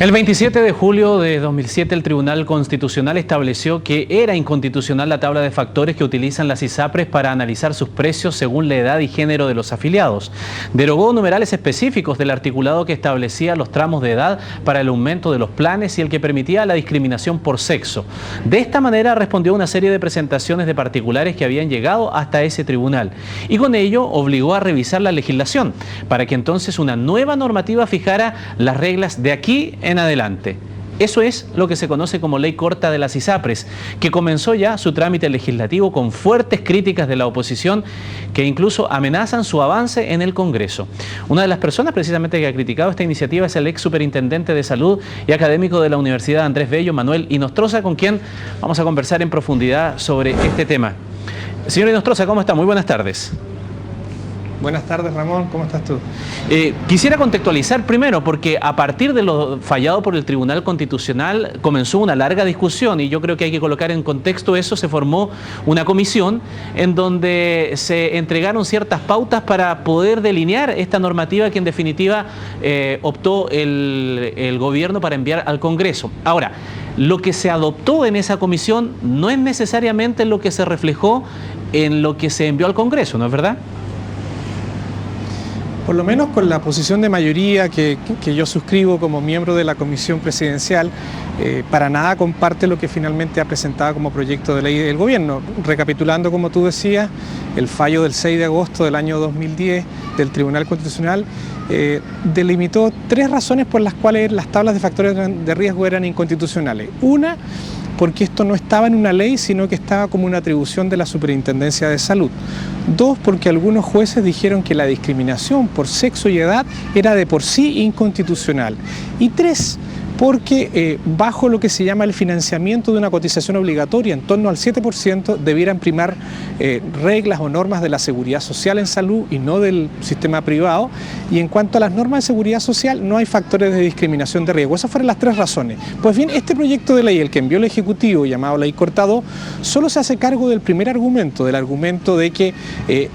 El 27 de julio de 2007 el Tribunal Constitucional estableció que era inconstitucional la tabla de factores que utilizan las ISAPRES para analizar sus precios según la edad y género de los afiliados. Derogó numerales específicos del articulado que establecía los tramos de edad para el aumento de los planes y el que permitía la discriminación por sexo. De esta manera respondió a una serie de presentaciones de particulares que habían llegado hasta ese tribunal y con ello obligó a revisar la legislación para que entonces una nueva normativa fijara las reglas de aquí en adelante. Eso es lo que se conoce como Ley Corta de las ISAPRES, que comenzó ya su trámite legislativo con fuertes críticas de la oposición que incluso amenazan su avance en el Congreso. Una de las personas precisamente que ha criticado esta iniciativa es el ex superintendente de salud y académico de la Universidad Andrés Bello, Manuel Inostroza, con quien vamos a conversar en profundidad sobre este tema. Señor Inostroza, ¿cómo está? Muy buenas tardes. Buenas tardes, Ramón, ¿cómo estás tú? Quisiera contextualizar primero, porque a partir de lo fallado por el Tribunal Constitucional comenzó una larga discusión y yo creo que hay que colocar en contexto eso. Se formó una comisión en donde se entregaron ciertas pautas para poder delinear esta normativa que en definitiva optó el gobierno para enviar al Congreso. Ahora, lo que se adoptó en esa comisión no es necesariamente lo que se reflejó en lo que se envió al Congreso, ¿no es verdad? Por lo menos con la posición de mayoría que yo suscribo como miembro de la Comisión Presidencial, para nada comparte lo que finalmente ha presentado como proyecto de ley del gobierno. Recapitulando, como tú decías, el fallo del 6 de agosto del año 2010 del Tribunal Constitucional delimitó tres razones por las cuales las tablas de factores de riesgo eran inconstitucionales. Una, porque esto no estaba en una ley, sino que estaba como una atribución de la Superintendencia de Salud. Dos, porque algunos jueces dijeron que la discriminación por sexo y edad era de por sí inconstitucional. Y tres, porque bajo lo que se llama el financiamiento de una cotización obligatoria en torno al 7% debieran primar reglas o normas de la seguridad social en salud y no del sistema privado. Y en cuanto a las normas de seguridad social, no hay factores de discriminación de riesgo. Esas fueron las tres razones. Pues bien, este proyecto de ley, el que envió el Ejecutivo, llamado Ley Corta 2, solo se hace cargo del primer argumento, del argumento de que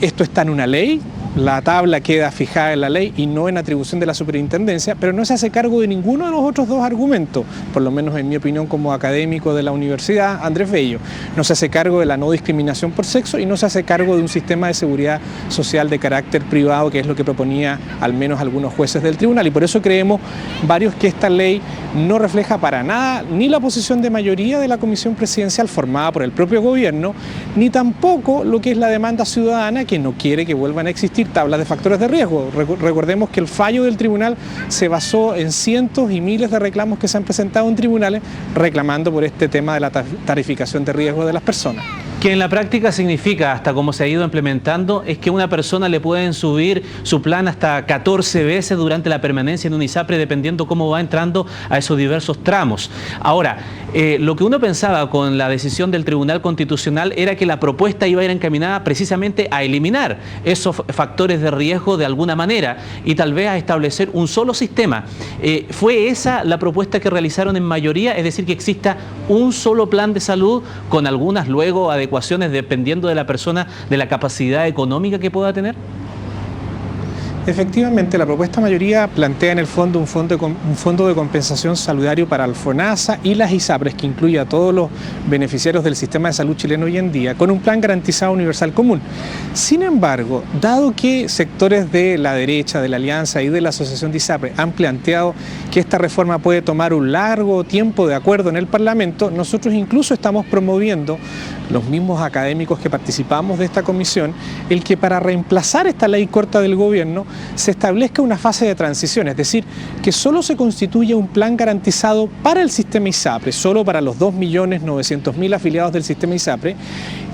esto está en una ley, la tabla queda fijada en la ley y no en atribución de la superintendencia, pero no se hace cargo de ninguno de los otros dos argumentos, por lo menos en mi opinión como académico de la Universidad Andrés Bello. No se hace cargo de la no discriminación por sexo y no se hace cargo de un sistema de seguridad social de carácter privado, que es lo que proponía al menos algunos jueces del tribunal. Y por eso creemos varios que esta ley no refleja para nada ni la posición de mayoría de la Comisión Presidencial formada por el propio gobierno, ni tampoco lo que es la demanda ciudadana, que no quiere que vuelvan a existir tablas de factores de riesgo. Recordemos que el fallo del tribunal se basó en cientos y miles de reclamos que se han presentado en tribunales reclamando por este tema de la tarificación de riesgo de las personas. Que en la práctica significa, hasta como se ha ido implementando, es que a una persona le pueden subir su plan hasta 14 veces durante la permanencia en un ISAPRE, dependiendo cómo va entrando a esos diversos tramos. Ahora, lo que uno pensaba con la decisión del Tribunal Constitucional era que la propuesta iba a ir encaminada precisamente a eliminar esos factores de riesgo de alguna manera y tal vez a establecer un solo sistema. ¿Fue esa la propuesta que realizaron en mayoría? Es decir, que exista un solo plan de salud con algunas luego adecuaciones dependiendo de la persona, de la capacidad económica que pueda tener. Efectivamente, la propuesta mayoría plantea en el fondo un fondo de compensación solidario para el FONASA y las ISAPRES, que incluye a todos los beneficiarios del sistema de salud chileno hoy en día, con un plan garantizado universal común. Sin embargo, dado que sectores de la derecha, de la Alianza y de la Asociación de ISAPRES han planteado que esta reforma puede tomar un largo tiempo de acuerdo en el Parlamento, nosotros incluso estamos promoviendo, los mismos académicos que participamos de esta comisión, el que para reemplazar esta ley corta del gobierno se establezca una fase de transición, es decir, que solo se constituya un plan garantizado para el sistema ISAPRE, solo para los 2.900.000 afiliados del sistema ISAPRE.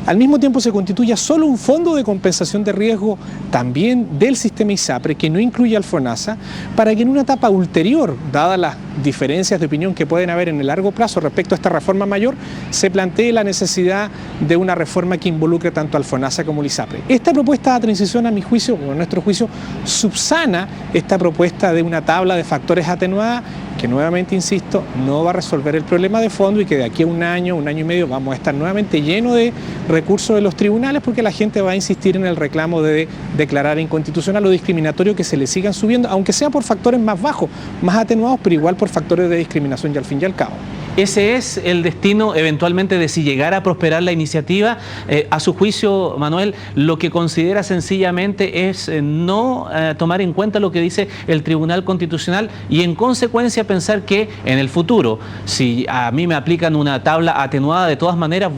Al mismo tiempo se constituya solo un fondo de compensación de riesgo también del sistema ISAPRE, que no incluya al FONASA, para que en una etapa ulterior, dadas las diferencias de opinión que pueden haber en el largo plazo respecto a esta reforma mayor, se plantee la necesidad de una reforma que involucre tanto al FONASA como al ISAPRE. Esta propuesta de transición, a mi juicio, o a nuestro juicio, subsana esta propuesta de una tabla de factores atenuada que nuevamente, insisto, no va a resolver el problema de fondo y que de aquí a un año y medio vamos a estar nuevamente llenos de recursos de los tribunales porque la gente va a insistir en el reclamo de declarar inconstitucional o discriminatorio que se le sigan subiendo, aunque sea por factores más bajos, más atenuados, pero igual por por factores de discriminación y al fin y al cabo. Ese es el destino eventualmente de si llegara a prosperar la iniciativa. A su juicio, Manuel, lo que considera sencillamente es no tomar en cuenta lo que dice el Tribunal Constitucional y en consecuencia pensar que en el futuro, si a mí me aplican una tabla atenuada, de todas maneras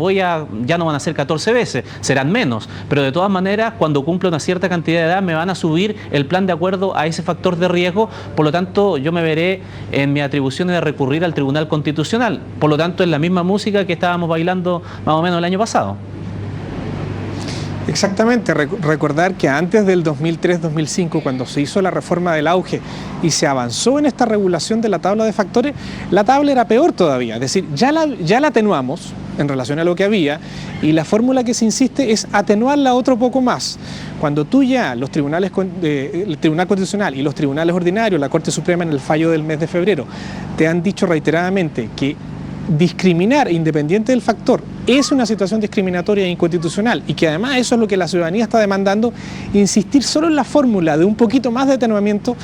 ya no van a ser 14 veces, serán menos, pero de todas maneras cuando cumpla una cierta cantidad de edad me van a subir el plan de acuerdo a ese factor de riesgo, por lo tanto yo me veré en mi atribución de recurrir al Tribunal Constitucional. Por lo tanto, es la misma música que estábamos bailando más o menos el año pasado. Exactamente, recordar que antes del 2003-2005, cuando se hizo la reforma del auge y se avanzó en esta regulación de la tabla de factores, la tabla era peor todavía, es decir, ya la atenuamos en relación a lo que había y la fórmula que se insiste es atenuarla otro poco más. Cuando tú ya, el Tribunal Constitucional y los tribunales ordinarios, la Corte Suprema en el fallo del mes de febrero, te han dicho reiteradamente que discriminar independiente del factor es una situación discriminatoria e inconstitucional y que además eso es lo que la ciudadanía está demandando, insistir solo en la fórmula de un poquito más de atenuamiento,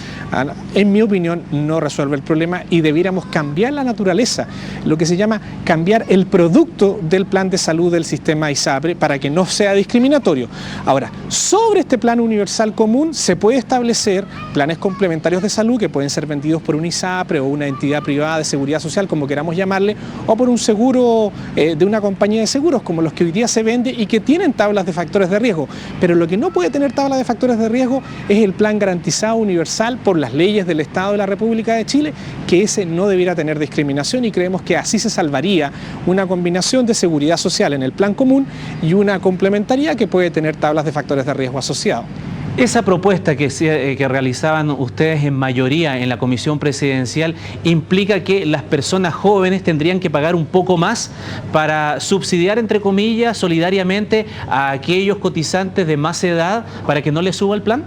en mi opinión, no resuelve el problema y debiéramos cambiar la naturaleza, lo que se llama cambiar el producto del plan de salud del sistema ISAPRE para que no sea discriminatorio. Ahora, sobre este plan universal común se puede establecer planes complementarios de salud que pueden ser vendidos por un ISAPRE o una entidad privada de seguridad social, como queramos llamarle, o por un seguro de una compañía de seguros como los que hoy día se vende y que tienen tablas de factores de riesgo, pero lo que no puede tener tabla de factores de riesgo es el plan garantizado universal por las leyes del Estado de la República de Chile, que ese no debiera tener discriminación y creemos que así se salvaría una combinación de seguridad social en el plan común y una complementariedad que puede tener tablas de factores de riesgo asociados. Esa propuesta que realizaban ustedes en mayoría en la comisión presidencial implica que las personas jóvenes tendrían que pagar un poco más para subsidiar, entre comillas, solidariamente a aquellos cotizantes de más edad para que no les suba el plan.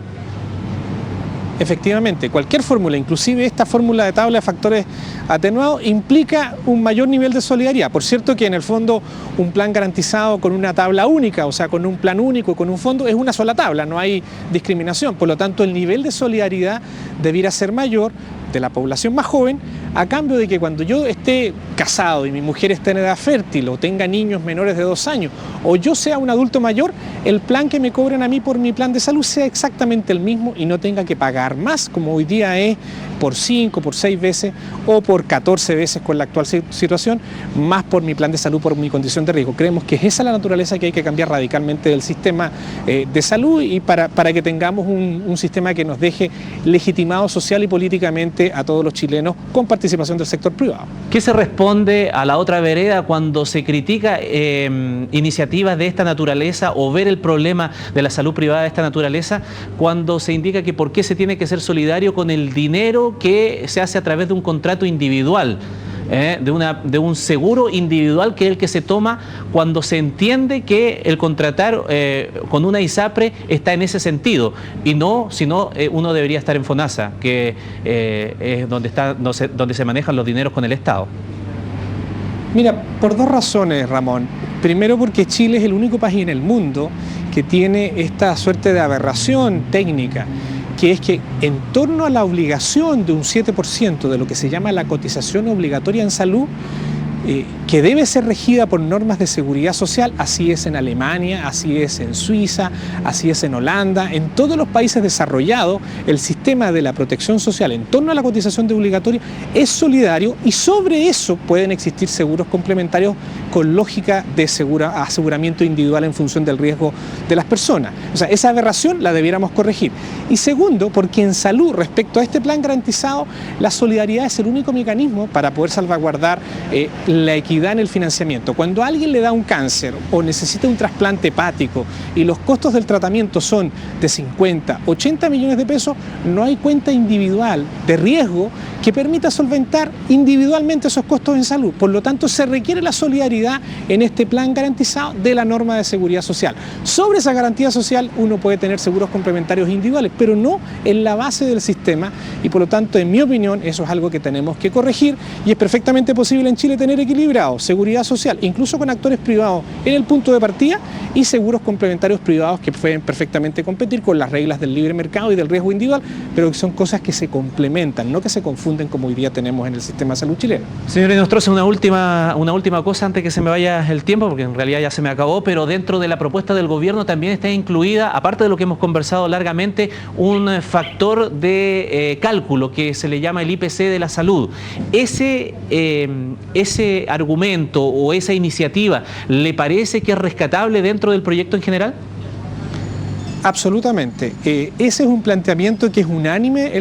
Efectivamente, cualquier fórmula, inclusive esta fórmula de tabla de factores atenuados, implica un mayor nivel de solidaridad. Por cierto que en el fondo un plan garantizado con una tabla única, o sea, con un plan único, con un fondo, es una sola tabla, no hay discriminación. Por lo tanto, el nivel de solidaridad debiera ser mayor de la población más joven, a cambio de que cuando yo esté casado y mi mujer esté en edad fértil o tenga niños menores de 2 años o yo sea un adulto mayor, el plan que me cobren a mí por mi plan de salud sea exactamente el mismo y no tenga que pagar más, como hoy día es por 5, por 6 veces o por 14 veces con la actual situación, más por mi plan de salud, por mi condición de riesgo. Creemos que es esa la naturaleza que hay que cambiar radicalmente del sistema de salud y para que tengamos un sistema que nos deje legitimado social y políticamente a todos los chilenos con participación del sector privado. ¿Qué se responde a la otra vereda cuando se critica iniciativas de esta naturaleza o ver el problema de la salud privada de esta naturaleza, cuando se indica que por qué se tiene que ser solidario con el dinero que se hace a través de un contrato individual? De un seguro individual que es el que se toma cuando se entiende que el contratar con una ISAPRE está en ese sentido y no, sino uno debería estar en FONASA, que es donde se manejan los dineros con el Estado. Mira, por 2 razones, Ramón. Primero, porque Chile es el único país en el mundo que tiene esta suerte de aberración técnica, que es que en torno a la obligación de un 7% de lo que se llama la cotización obligatoria en salud, que debe ser regida por normas de seguridad social, así es en Alemania, así es en Suiza, así es en Holanda, en todos los países desarrollados, el sistema de la protección social en torno a la cotización de obligatoria es solidario y sobre eso pueden existir seguros complementarios con lógica de aseguramiento individual en función del riesgo de las personas. O sea, esa aberración la debiéramos corregir. Y segundo, porque en salud, respecto a este plan garantizado, la solidaridad es el único mecanismo para poder salvaguardar la equidad en el financiamiento. Cuando a alguien le da un cáncer o necesita un trasplante hepático y los costos del tratamiento son de 50, 80 millones de pesos, no hay cuenta individual de riesgo que permita solventar individualmente esos costos en salud. Por lo tanto, se requiere la solidaridad en este plan garantizado de la norma de seguridad social. Sobre esa garantía social uno puede tener seguros complementarios individuales, pero no en la base del sistema, y por lo tanto, en mi opinión, eso es algo que tenemos que corregir y es perfectamente posible en Chile tener equilibrado seguridad social, incluso con actores privados en el punto de partida y seguros complementarios privados que pueden perfectamente competir con las reglas del libre mercado y del riesgo individual, pero que son cosas que se complementan, no que se confunden como hoy día tenemos en el sistema de salud chileno. Señor Inostroza, una última cosa antes que se me vaya el tiempo, porque en realidad ya se me acabó, pero dentro de la propuesta del gobierno también está incluida, aparte de lo que hemos conversado largamente, un factor de cálculo que se le llama el IPC de la salud. Ese argumento o esa iniciativa, ¿le parece que es rescatable dentro del proyecto en general? Absolutamente. Ese es un planteamiento que es unánime,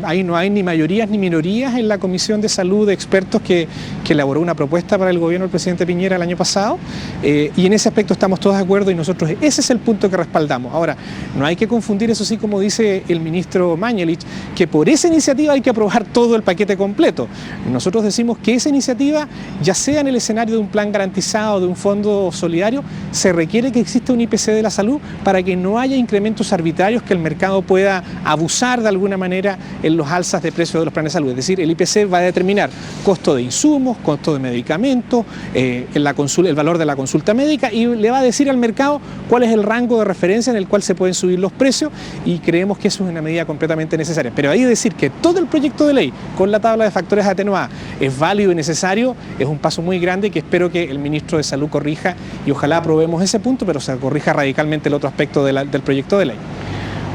ahí no hay ni mayorías ni minorías en la Comisión de Salud de expertos que elaboró una propuesta para el gobierno del presidente Piñera el año pasado, y en ese aspecto estamos todos de acuerdo y nosotros ese es el punto que respaldamos. Ahora, no hay que confundir, eso sí, como dice el ministro Mañalich, que por esa iniciativa hay que aprobar todo el paquete completo. Nosotros decimos que esa iniciativa, ya sea en el escenario de un plan garantizado, de un fondo solidario, se requiere que exista un IPC de la salud para que no haya incrementos arbitrarios que el mercado pueda abusar de alguna manera en los alzas de precios de los planes de salud. Es decir, el IPC va a determinar costo de insumos, costo de medicamentos, el valor de la consulta médica y le va a decir al mercado cuál es el rango de referencia en el cual se pueden subir los precios y creemos que eso es una medida completamente necesaria. Pero ahí decir que todo el proyecto de ley con la tabla de factores atenuada es válido y necesario es un paso muy grande que espero que el ministro de Salud corrija y ojalá aprobemos ese punto, pero se corrija radicalmente el otro aspecto del proyecto de ley.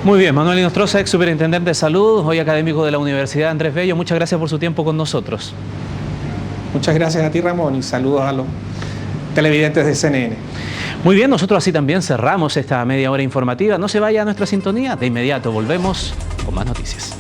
Muy bien, Manuel Inostroza, ex superintendente de salud, hoy académico de la Universidad Andrés Bello, muchas gracias por su tiempo con nosotros. Muchas gracias a ti, Ramón, y saludos a los televidentes de CNN. Muy bien, nosotros así también cerramos esta media hora informativa. No se vaya a nuestra sintonía, de inmediato volvemos con más noticias.